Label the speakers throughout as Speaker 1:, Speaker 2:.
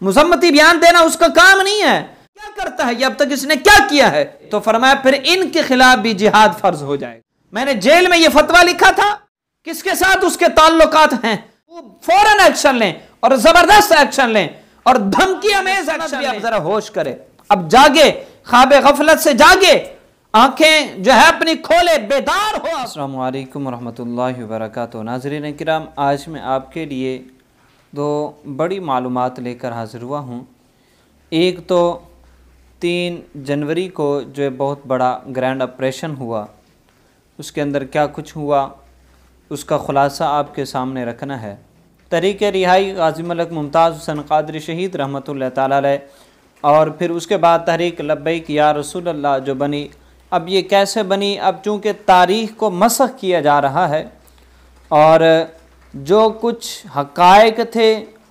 Speaker 1: मुजम्मती बयान देना उसका काम नहीं है। क्या करता है ये, अब तक इसने क्या किया है? तो फरमाया फिर इनके खिलाफ भी जिहाद फर्ज हो जाएगा। मैंने जेल में ये फतवा लिखा था, किसके साथ उसके ताल्लुकात हैं, वो फौरन एक्शन लें और जबरदस्त एक्शन लें और धमकी अमेज एक्शन लें। जरा होश करे, अब जागे, ख्वाबे गफलत से जागे, आंखें जो है अपनी खोले, बेदार हो। अस्सलाम वालेकुम रहमतुल्लाहि व बरकातुहू। नाज़रीन किराम, आज मैं आपके लिए दो बड़ी मालूमात लेकर हाजिर हुआ हूँ। एक तो 3 जनवरी को जो बहुत बड़ा ग्रैंड ऑपरेशन हुआ, उसके अंदर क्या कुछ हुआ उसका ख़ुलासा आपके सामने रखना है। तहरीक रिहाई गाज़ी मलिक मुमताज़ हुसैन क़ादरी शहीद रहमतुल्लाह ताला अलैह, और फिर उसके बाद तहरीक लब्बैक या रसूल अल्लाह जो बनी। अब ये कैसे बनी? अब चूँकि तारीख़ को मसख़ किया जा रहा है और जो कुछ हक़ाइक़ थे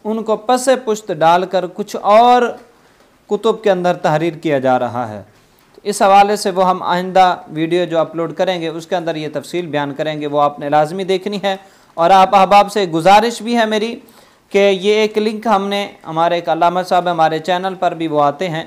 Speaker 1: उनको पसे पुश्त डालकर कुछ और कुतुब के अंदर तहरीर किया जा रहा है। इस हवाले से वो हम आइंदा वीडियो जो अपलोड करेंगे उसके अंदर ये तफसील बयान करेंगे, वो आपने लाजमी देखनी है। और आप अहबाब से गुजारिश भी है मेरी कि ये एक लिंक हमने, हमारे एक अल्लामा साहब हमारे चैनल पर भी वो आते हैं,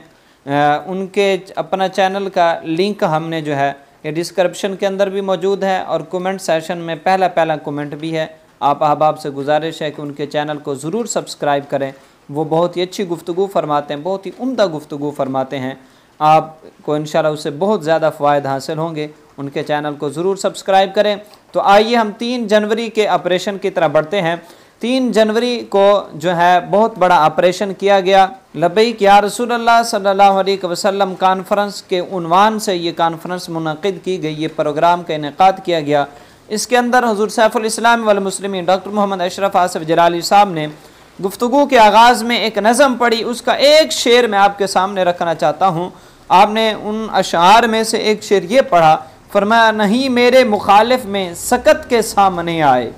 Speaker 1: उनके अपना चैनल का लिंक हमने जो है ये डिस्क्रिप्शन के अंदर भी मौजूद है और कमेंट सेशन में पहला कमेंट भी है। आप अहबाब से गुजारिश है कि उनके चैनल को ज़रूर सब्सक्राइब करें। वो बहुत ही अच्छी गुफ्तगू फरमाते हैं, बहुत ही उम्दा गुफ्तगू फरमाते हैं। आपको इंशाल्लाह उससे बहुत ज़्यादा फ़वायद हासिल होंगे। उनके चैनल को ज़रूर सब्सक्राइब करें। तो आइए हम 3 जनवरी के ऑपरेशन की तरफ बढ़ते हैं। 3 जनवरी को जो है बहुत बड़ा ऑपरेशन किया गया। लब्बैक या रसूल अल्लाह सल्लल्लाहु अलैहि वसल्लम कॉन्फ्रेंस के उन्वान से ये कॉन्फ्रेंस मुनक़िद की गई, ये प्रोग्राम का इनेकाद किया गया। इसके अंदर हुज़ूर सैफ़ुल इस्लाम वल मुस्लिमीन डॉक्टर मोहम्मद अशरफ आसिफ जलाली साहब ने गुफ्तगू के आगाज़ में एक नज़म पढ़ी, उसका एक शेर मैं आपके सामने रखना चाहता हूँ। आपने उन अशार में से एक शेर ये पढ़ा, फरमाया नहीं मेरे मुखालिफ में सकत के सामने आए,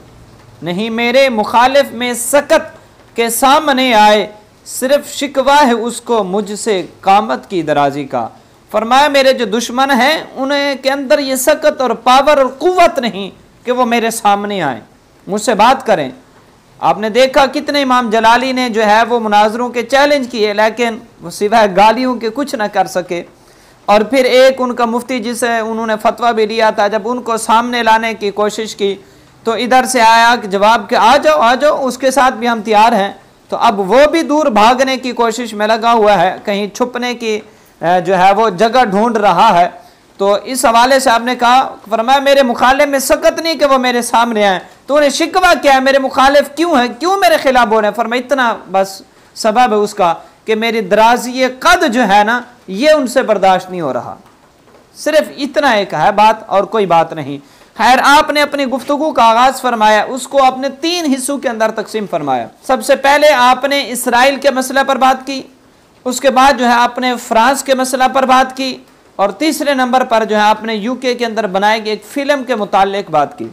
Speaker 1: नहीं मेरे मुखालिफ में सकत के सामने आए, सिर्फ शिकवा है उसको मुझसे कामत की दराजी का। फरमाया मेरे जो दुश्मन हैं उन्हें के अंदर ये सकत और पावर और क़ुव्वत नहीं कि वो मेरे सामने आए, मुझसे बात करें। आपने देखा कितने इमाम जलाली ने जो है वो मुनाजरों के चैलेंज किए, लेकिन वो सिवाय गालियों के कुछ ना कर सके। और फिर एक उनका मुफ्ती जिसे उन्होंने फतवा भी लिया था, जब उनको सामने लाने की कोशिश की तो इधर से आया कि जवाब के आ जाओ उसके साथ भी हम तैयार हैं। तो अब वो भी दूर भागने की कोशिश में लगा हुआ है, कहीं छुपने की जो है वो जगह ढूंढ रहा है। तो इस हवाले से आपने कहा, फरमाया मेरे मुखालिफ में सकत नहीं कि वो मेरे सामने आए, तो उन्हें शिकवा क्या है, मेरे मुखालिफ क्यों है, क्यों मेरे खिलाफ बोल रहे हैं? फरमाया इतना बस सबब है उसका कि मेरी दराजी कद जो है ना ये उनसे बर्दाश्त नहीं हो रहा। सिर्फ इतना एक है बात और कोई बात नहीं। खैर, आपने अपनी गुफ्तगू का आगाज फरमाया, उसको आपने 3 हिस्सों के अंदर तकसीम फरमाया। सबसे पहले आपने इसराइल के मसला पर बात की, उसके बाद जो है आपने फ्रांस के मसला पर बात की, और तीसरे नंबर पर जो है आपने यूके के अंदर बनाई गई एक फिल्म के मुतालिक बात की।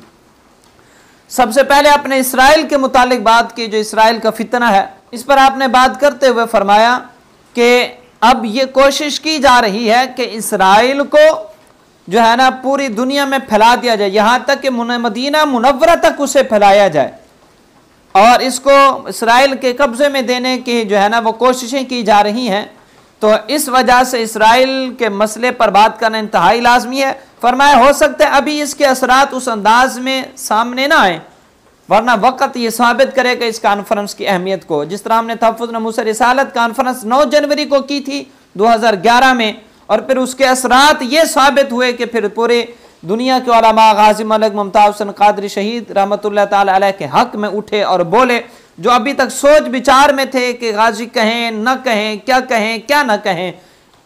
Speaker 1: सबसे पहले आपने इसराइल के मुतालिक बात की, जो इसराइल का फितना है, इस पर आपने बात करते हुए फरमाया कि अब ये कोशिश की जा रही है कि इसराइल को जो है ना पूरी दुनिया में फैला दिया जाए, यहाँ तक कि मदीना मुनव्वरा तक उसे फैलाया जाए, और इसको इसराइल के कब्जे में देने की जो है ना वो कोशिशें की जा रही हैं। तो इस वजह से इसराइल के मसले पर बात करना इंतहाई लाजमी है। फरमाया हो सकता है अभी इसके असरात उस अंदाज में सामने ना आए, वरना वक़्त ये साबित करेगा इस कॉन्फ्रेंस की अहमियत को। जिस तरह हमने तहफ़्फ़ुज़ नमूस रिसालत कॉन्फ्रेंस 9 जनवरी को की थी 2011 में, और फिर उसके असरात ये साबित हुए कि फिर पूरे दुनिया के उलमा गाज़ी मलिक मुमताज़ हुसैन क़ादरी शहीद रहमतुल्लाह ताला अलैह के हक़ में उठे और बोले, जो अभी तक सोच विचार में थे कि गाजी कहें न कहें, क्या न कहें।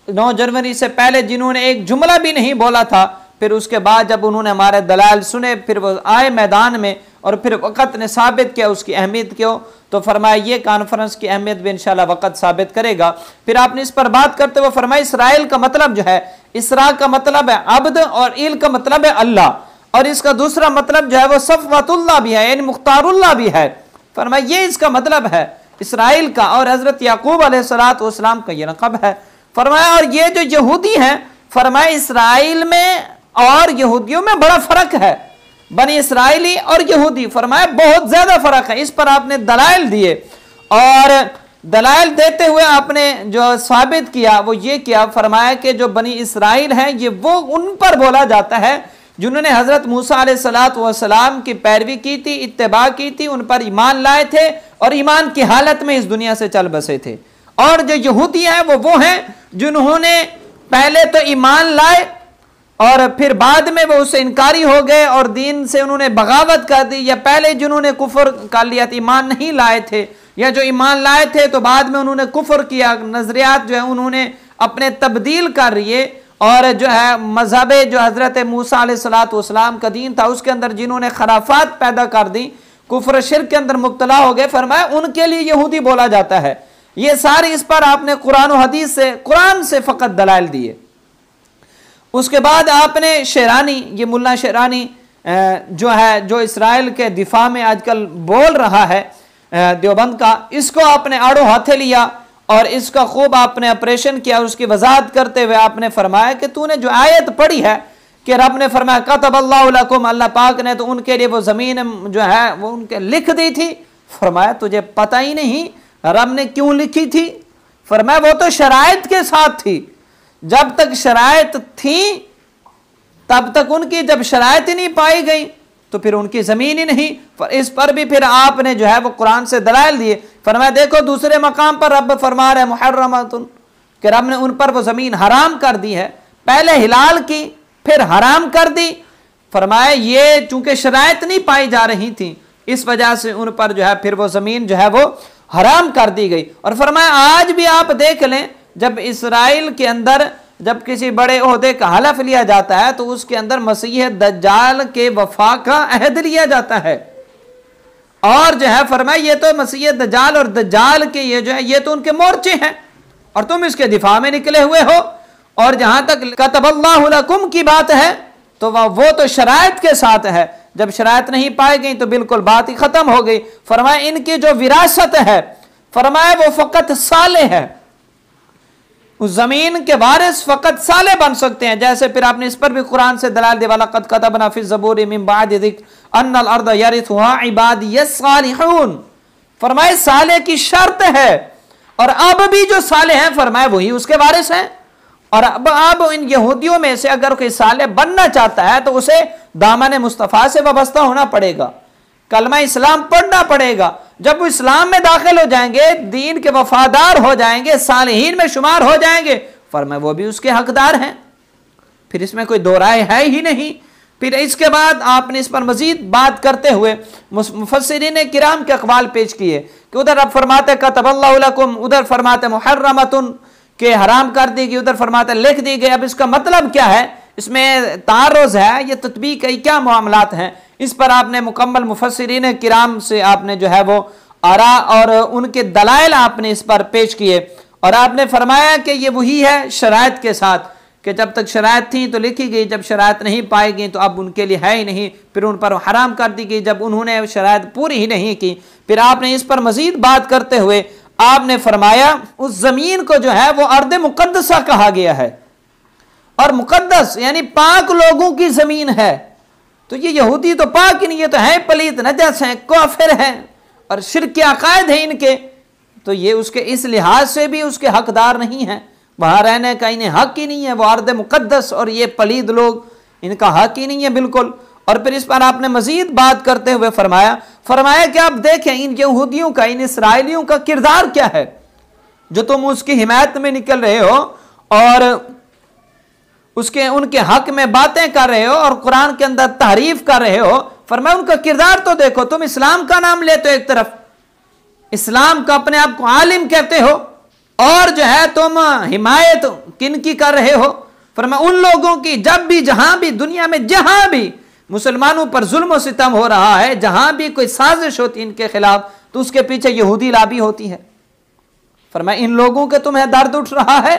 Speaker 1: 9 जनवरी से पहले जिन्होंने एक जुमला भी नहीं बोला था, फिर उसके बाद जब उन्होंने हमारे दलाल सुने, फिर वो आए मैदान में और फिर वक़्त ने साबित किया उसकी अहमियत क्यों। तो फरमाया ये कॉन्फ्रेंस की अहमियत भी इंशाल्लाह वक़्त साबित करेगा। फिर आपने इस पर बात करते हुए फरमाया इसराइल का मतलब जो है, इसरा का मतलब है अब्द और इल का मतलब है अल्लाह, और इसका दूसरा मतलब जो है वो सफ़वतुल्लाह भी है, यानी मुख्तारुल्लाह भी है। फरमाया ये इसका मतलब है इसराइल का, और हज़रत याकूब अलैहिस्सलाम का ये लक़ब है। फरमाया और ये जो यहूदी हैं, फरमाया इसराइल में और यहूदियों में बड़ा फ़र्क है, बनी इसराइली और यहूदी, फरमाया बहुत ज़्यादा फ़र्क है। इस पर आपने दलाइल दिए, और दलाइल देते हुए आपने जो साबित किया वो ये किया, फरमाया कि जो बनी इसराइल हैं ये वो उन पर बोला जाता है जिन्होंने हजरत मूसा अलैहिस्सलाम की पैरवी की थी, इत्तिबा की थी, उन पर ईमान लाए थे और ईमान की हालत में इस दुनिया से चल बसे थे। और जो यहूदी हैं वो हैं जिन्होंने पहले तो ईमान लाए और फिर बाद में वो उससे इनकारी हो गए और दीन से उन्होंने बगावत कर दी, या पहले जिन्होंने कुफर कर लिया था, ईमान नहीं लाए थे, या जो ईमान लाए थे तो बाद में उन्होंने कुफर किया, नजरियात जो है उन्होंने अपने तब्दील कर लिए, और जो है मजहब जो हजरत मूसा अलैहिस्सलाम का दीन था उसके अंदर जिन्होंने खराफात पैदा कर दी, कुफर शिर्क के अंदर मुब्तला हो गए, फरमाया उनके लिए यहूदी बोला जाता है। ये सारी इस पर आपने कुरान और हदीस से, कुरान से फकत दलाइल दिए। उसके बाद आपने शेरानी, ये मुल्ला शेरानी जो है, जो इसराइल के दिफा में आजकल बोल रहा है देवबंद का, इसको आपने आड़ो हाथे लिया और इसका खूब आपने ऑपरेशन किया। उसकी वजाहत करते हुए आपने फरमाया कि तूने जो आयत पढ़ी है कि रब ने फरमाया कतबल्लाहु लकुम, अल्लाह पाक ने तो उनके लिए वो जमीन जो है वो उनके लिख दी थी। फरमाया तुझे पता ही नहीं रब ने क्यों लिखी थी? फरमाया वो तो शराइत के साथ थी, जब तक शराइत थी तब तक उनकी, जब शराइत ही नहीं पाई गई तो फिर उनकी जमीन ही नहीं। इस पर भी फिर आपने जो है वो कुरान से दलाइल दिए। फरमाया देखो दूसरे मकाम पर रब फरमा रहे मुहर्रमतुन, कि रब ने उन पर वो जमीन हराम कर दी है, पहले हिलाल की फिर हराम कर दी। फरमाया ये चूंकि शराइत नहीं पाई जा रही थी इस वजह से उन पर जो है फिर वो जमीन जो है वो हराम कर दी गई। और फरमाया आज भी आप देख लें, जब इसराइल के अंदर जब किसी बड़े ओहदे का हलफ लिया जाता है तो उसके अंदर मसीह दज्जाल के वफा का अहद लिया जाता है। और जो है फरमाया ये तो मसीह दज्जाल और दज्जाल के ये जो है ये तो उनके मोर्चे हैं और तुम इसके दिफा में निकले हुए हो। और जहां तक कतबल्लाहु लकुम की बात है तो वो तो शराइत के साथ है, जब शराइत नहीं पाई गई तो बिल्कुल बात ही खत्म हो गई। फरमाया इनकी जो विरासत है, फरमाया वो फकत साले है, उस जमीन के वारिस फकत साले बन सकते हैं। जैसे फिर आपने इस पर भी कुरान से दलाल दे वाला कद कतबना फी ज़बूर मिन बाद ज़िक्र अन्नल अर्द यरिथुहा इबादियस सालिहून। फरमाए साले की शर्त है, और अब भी जो साले हैं फरमाए वही उसके वारिस हैं। और अब इन यहूदियों में से अगर कोई साले बनना चाहता है तो उसे दामन मुस्तफ़ा से वाबस्ता होना पड़ेगा, कलमा इस्लाम पढ़ना पड़ेगा। जब वो इस्लाम में दाखिल हो जाएंगे, दीन के वफादार हो जाएंगे, सालिहीन में शुमार हो जाएंगे, फरमाए वो भी उसके हकदार हैं। फिर इसमें कोई दो राय है ही नहीं। फिर इसके बाद आपने इस पर मजीद बात करते हुए मुफस्सिरीन किराम के अक़वाल पेश किए कि उधर अब फरमाते कतबल्लाहु लकुम, उधर फरमाते मुहर्रमतुन के हराम कर दी गई, उधर फरमाते लिख दी गई। अब इसका मतलब क्या है, इसमें तारुज़ है, ये तत्बीक है, क्या मामलात हैं, इस पर आपने मुकम्मल मुफस्सिरीन किराम से आपने जो है वो आरा और उनके दलाइल आपने इस पर पेश किए। और आपने फरमाया कि ये वही है शराइत के साथ, कि जब तक शराइत थी तो लिखी गई, जब शराइत नहीं पाई गई तो अब उनके लिए है ही नहीं, फिर उन पर हराम कर दी गई जब उन्होंने शराइत पूरी ही नहीं की। फिर आपने इस पर मजीद बात करते हुए आपने फरमाया उस जमीन को जो है वो अर्द मुकद्दसा कहा गया है, और मुकद्दस यानी पाक लोगों की जमीन है। तो ये यहूदी तो पाक ही नहीं, ये तो है पलीत, नजस हैं, काफिर हैं और शिर्क के अकायद हैं इनके, तो ये उसके इस लिहाज से भी उसके हकदार नहीं है, वहां रहने का इन्हें हक ही नहीं है, वो अर्द मुकद्दस और ये पलीद लोग, इनका हक ही नहीं है बिल्कुल। और फिर इस पर आपने मजीद बात करते हुए फरमाया कि आप देखें इन यहूदियों का, इन इसराइलियों का किरदार क्या है, जो तुम उसकी हिमायत में निकल रहे हो और उसके उनके हक में बातें कर रहे हो और कुरान के अंदर तारीफ कर रहे हो। फरमाया उनका किरदार तो देखो, तुम इस्लाम का नाम लेते हो, एक तरफ इस्लाम का अपने आप को आलिम कहते हो, और जो है तुम हिमायत किन की कर रहे हो? फरमाया उन लोगों की, जब भी जहां भी दुनिया में जहां भी मुसलमानों पर जुल्म सितम हो रहा है, जहां भी कोई साजिश होती है इनके खिलाफ, तो उसके पीछे यहूदी लाबी होती है। फरमाया इन लोगों के तुम्हें दर्द उठ रहा है,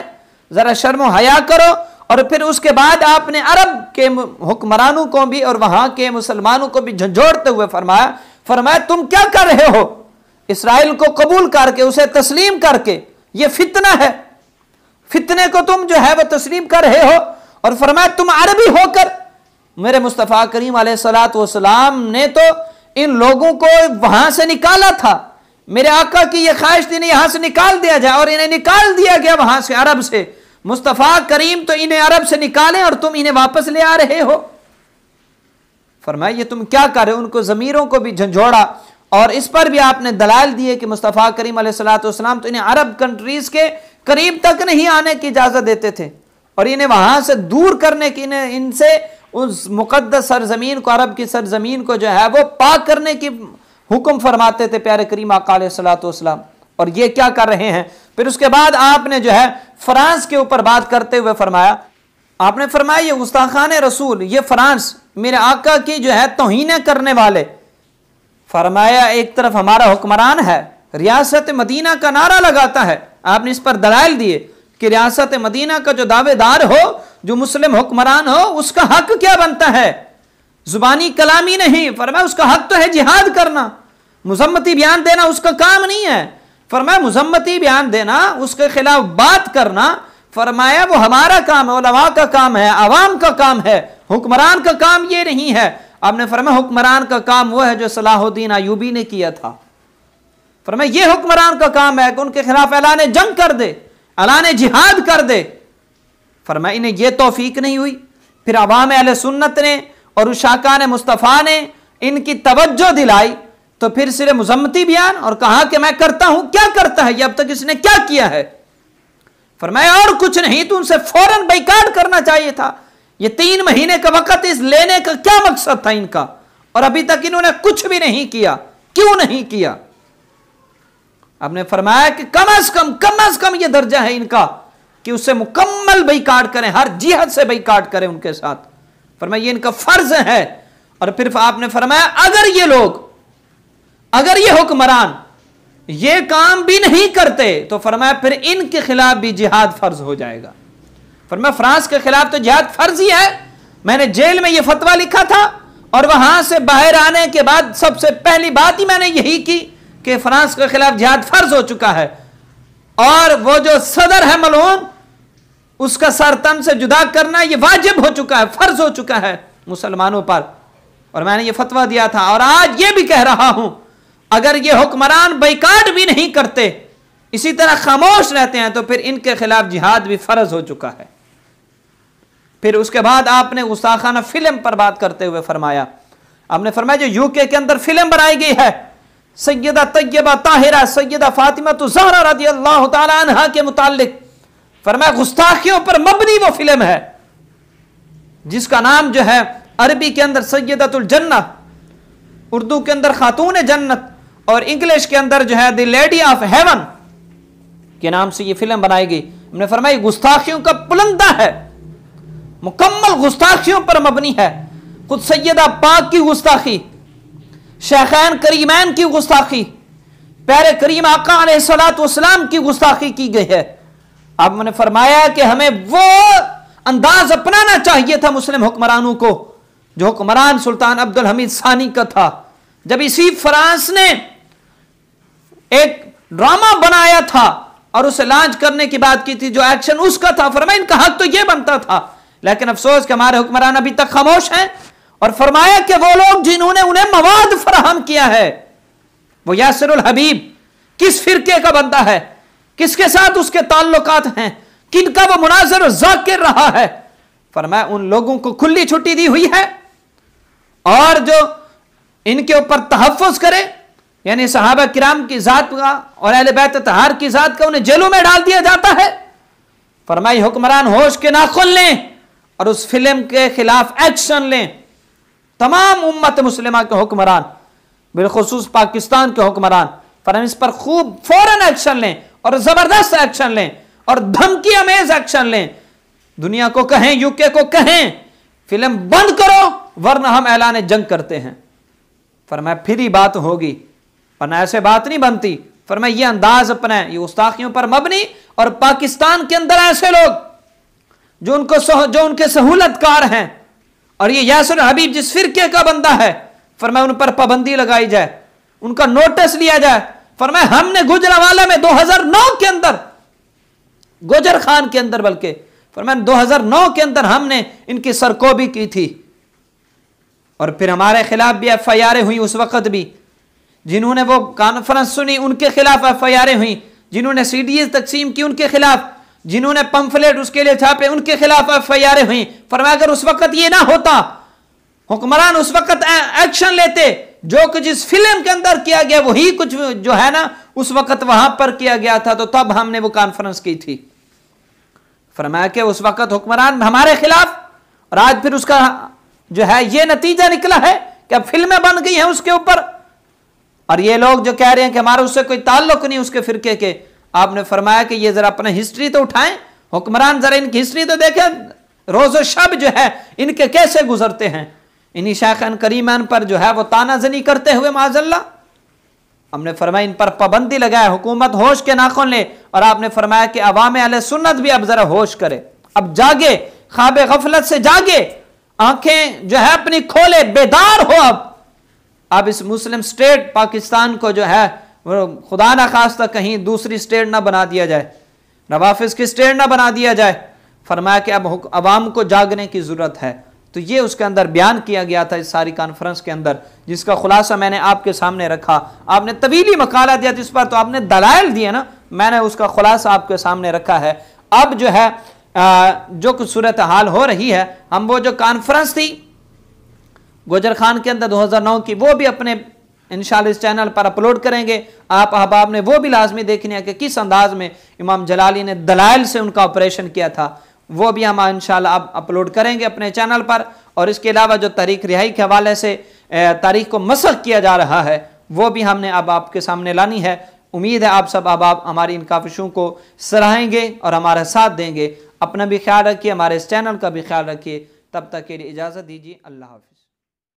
Speaker 1: जरा शर्म हया करो। और फिर उसके बाद आपने अरब के हुक्मरानों को भी और वहां के मुसलमानों को भी झंझोड़ते हुए फरमाया तुम क्या कर रहे हो, इसराइल को कबूल करके उसे तस्लीम करके, ये फितना है, फितने को तुम जो है वो तस्लीम कर रहे हो। और फरमाया तुम अरबी होकर, मेरे मुस्तफ़ा करीम अलैहिस्सलातु वस्सलाम ने तो इन लोगों को वहां से निकाला था, मेरे आका की यह ख्वाहिश थी यहां से निकाल दिया जाए, और इन्हें निकाल दिया गया वहां से, अरब से। मुस्तफा करीम तो इन्हें अरब से निकाले और तुम इन्हें वापस ले आ रहे हो। फरमाया ये तुम क्या कर रहे हो? उनको जमीरों को भी झंझोड़ा, और इस पर भी आपने दलाल दिए कि मुस्तफा करीम अलैहिस्सलाम तो इन्हें अरब कंट्रीज के करीब तक नहीं आने की इजाजत देते थे, और इन्हें वहां से दूर करने की, इन्हें इनसे उस मुकद्दस सरजमीन को, अरब की सरजमीन को जो है वो पाक करने की हुक्म फरमाते थे प्यारे करीम आका अलैहिस्सलाम। और ये क्या कर रहे हैं? फिर उसके बाद आपने जो है फ्रांस के ऊपर बात करते हुए फरमाया, आपने फरमाया ये गुस्ताखान रसूल, ये फ्रांस मेरे आका की जो है तौहीन करने वाले। फरमाया एक तरफ हमारा हुक्मरान है, रियासत मदीना का नारा लगाता है। आपने इस पर दलाइल दिए कि रियासत मदीना का जो दावेदार हो, जो मुस्लिम हुक्मरान हो, उसका हक क्या बनता है? जुबानी कलामी नहीं। फरमाया उसका हक तो है जिहाद करना, मुजम्मती बयान देना उसका काम नहीं है। फरमाया मुजम्मती बयान देना, उसके खिलाफ बात करना, फरमाया वो हमारा काम है, उलमा का काम है, अवाम का काम है, हुक्मरान का काम ये नहीं है। आपने फरमाया हुक्मरान का काम वो है जो सलाहुद्दीन अयूबी ने किया था। फरमाया ये हुक्मरान का काम है कि उनके खिलाफ ऐलान जंग कर दे, ऐलान जिहाद कर दे। फरमाया इन्हें यह तौफीक नहीं हुई। फिर अवाम अहले सुन्नत ने और उशाकान मुस्तफ़ा ने इनकी तवज्जो दिलाई, तो फिर सिर्फ मुजम्मती बयान, और कहा कि मैं करता हूं। क्या करता है ये? अब तक इसने क्या किया है? फरमाया और कुछ नहीं, तो उनसे फौरन बाइकाट करना चाहिए था। ये 3 महीने का वक्त इस लेने का क्या मकसद था इनका? और अभी तक इन्होंने कुछ भी नहीं किया। क्यों नहीं किया? आपने फरमाया कि कम से कम ये दर्जा है इनका कि उससे मुकम्मल बाइकाट करें, हर जिहद से बाइकाट करें उनके साथ। फरमाया ये इनका फर्ज है। और फिर आपने फरमाया अगर ये लोग, अगर ये हुक्मरान ये काम भी नहीं करते, तो फरमाया फिर इनके खिलाफ भी जिहाद फर्ज हो जाएगा। फरमाया फ्रांस के खिलाफ तो जिहाद फर्ज ही है। मैंने जेल में ये फतवा लिखा था, और वहां से बाहर आने के बाद सबसे पहली बात ही मैंने यही की कि फ्रांस के खिलाफ जिहाद फर्ज हो चुका है, और वो जो सदर है मलऊन, उसका सर तन से जुदा करना ये वाजिब हो चुका है, फर्ज हो चुका है मुसलमानों पर। और मैंने ये फतवा दिया था, और आज ये भी कह रहा हूं, अगर ये हुक्मरान बाइकाट भी नहीं करते, इसी तरह खामोश रहते हैं, तो फिर इनके खिलाफ जिहाद भी फर्ज हो चुका है। फिर उसके बाद आपने गुस्ताखाना फिल्म पर बात करते हुए फरमाया, आपने फरमाया जो यूके के अंदर फिल्म बनाई गई है सैयदा तैयबा ताहिरा सैयदा फातिमा ज़हरा रज़ियल्लाहु ताला अन्हा के मुताल्लिक, फरमाया गुस्ताखियों पर मबनी वो फिल्म है जिसका नाम जो है अरबी के अंदर सैयदतुल जन्नत, उर्दू के अंदर खातून जन्नत, और इंग्लिश के अंदर जो है द लेडी ऑफ हेवन के नाम से ये फिल्म बनाई गई। हमने फरमाया गुस्ताखियों का पुलंदा है, मुकम्मल गुस्ताखियों पर मबनी है। खुद सैयदा पाक की गुस्ताखी, शेखैन करीमैन की गुस्ताखी, प्यारे करीम आका अलैहिस्सलातु वस्सलाम की गुस्ताखी की गई है। अब मैंने फरमाया कि हमें वो अंदाज अपनाना चाहिए था मुस्लिम हुक्मरानों को जो हुक्मरान सुल्तान अब्दुल हमीद सानी का था। जब इसी फ्रांस ने एक ड्रामा बनाया था और उसे लॉन्च करने की बात की थी, जो एक्शन उसका था, फरमाया इनका हक तो यह बनता था, लेकिन अफसोस कि हमारे हुक्मरान अभी तक खामोश हैं। और फरमाया कि वो लोग जिन्होंने उन्हें मवाद फराहम किया है, वो यासिरुल हबीब किस फिरके का बंदा है, किसके साथ उसके ताल्लुकात हैं, किनका वो मुनाज़िर और ज़ाकिर रहा है, फरमाया उन लोगों को खुली छुट्टी दी हुई है, और जो इनके ऊपर तहफ़्फ़ुज़ करे, यानी सहाबा किराम की जात का और अहले बैत तहार की जात का, उन्हें जेलों में डाल दिया जाता है। फरमाई हुक्मरान होश के नाखुन लें और उस फिल्म के खिलाफ एक्शन लें। तमाम उम्मत मुस्लिमा के हुक्मरान, बिलखुसूस पाकिस्तान के हुक्मरान, फरमाया इस पर खूब फौरन एक्शन लें और जबरदस्त एक्शन लें और धमकी अमेज एक्शन लें। दुनिया को कहें, यूके को कहें, फिल्म बंद करो वरना हम ऐलान जंग करते हैं। फरमाया फिर ही बात होगी, वरना ऐसे बात नहीं बनती। फरमाया ये अंदाज अपना है, ये गुस्ताखियों पर मबनी, और पाकिस्तान के अंदर ऐसे लोग जो उनके सहूलतकार हैं, और ये यासिर हबीब जिस फिरके का बंदा है, फरमाया उन पर पाबंदी लगाई जाए, उनका नोटिस लिया जाए। फरमाया हमने गुजरावाला में 2009 के अंदर, गुजर खान के अंदर, बल्कि फरमाया 2009 के अंदर हमने इनकी सरकोबी की थी, और फिर हमारे खिलाफ भी FIR हुई उस वक्त भी। जिन्होंने वो कॉन्फ्रेंस सुनी उनके खिलाफ एफआईआर हुई, जिन्होंने सीडीज तकसीम की उनके खिलाफ, जिन्होंने पंफलेट उसके लिए छापे उनके खिलाफ एफआईआर हुई। फरमाया अगर उस वक्त ये ना होता, हुक्मरान उस वक्त एक्शन लेते, जो कुछ इस फिल्म के अंदर किया गया वही कुछ जो है ना उस वक्त वहां पर किया गया था, तो तब हमने वो कॉन्फ्रेंस की थी। फरमाया कि उस वक्त हुक्मरान हमारे खिलाफ, और आज फिर उसका जो है ये नतीजा निकला है कि अब फिल्में बन गई हैं उसके ऊपर, और ये लोग जो कह रहे हैं कि हमारा उससे कोई ताल्लुक नहीं उसके फिरके के। आपने फरमाया कि ये जरा अपना हिस्ट्री तो उठाएं, हुक्मरान जरा इनकी हिस्ट्री तो देखें, रोज़ो शब जो है इनके कैसे गुजरते हैं, इन्हीं शाखन करीमान पर जो है वो तानाजनी करते हुए माजल्ला। हमने फरमाया इन पर पाबंदी लगाए, हुकूमत होश के नाखुन ले, और आपने फरमाया कि अवाम अहले सुन्नत भी अब जरा होश करे, अब जागे, ख्वाब गफलत से जागे, आंखें जो है अपनी खोले, बेदार हो। अब इस मुस्लिम स्टेट पाकिस्तान को जो है खुदा ना खास्ता कहीं दूसरी स्टेट ना बना दिया जाए, नवाफिज की स्टेट ना बना दिया जाए। फरमाया कि अब अवाम को जागने की जरूरत है। तो ये उसके अंदर बयान किया गया था इस सारी कॉन्फ्रेंस के अंदर, जिसका खुलासा मैंने आपके सामने रखा। आपने तवीली मकाला दिया इस पर, तो आपने दलाइल दिए ना, मैंने उसका खुलासा आपके सामने रखा है। अब जो है जो कुछ सूरत हाल हो रही है, हम वो जो कॉन्फ्रेंस थी गुजर खान के अंदर 2009 की, वो भी अपने इंशाल्लाह इस चैनल पर अपलोड करेंगे। आप अहबाब ने वो भी लाजमी देखनी है कि किस अंदाज में इमाम जलाली ने दलाइल से उनका ऑपरेशन किया था, वो भी हम इंशाल्लाह अब अपलोड करेंगे अपने चैनल पर। और इसके अलावा जो तारीख रिहाई के हवाले से तारीख को मसख किया जा रहा है, वो भी हमने अब आपके सामने लानी है। उम्मीद है आप सब अहबाब हमारी इन काविशों को सराहेंगे और हमारा साथ देंगे। अपना भी ख्याल रखिए, हमारे इस चैनल का भी ख्याल रखिए। तब तक के लिए इजाज़त दीजिए। अल्लाह हाफ़िज़।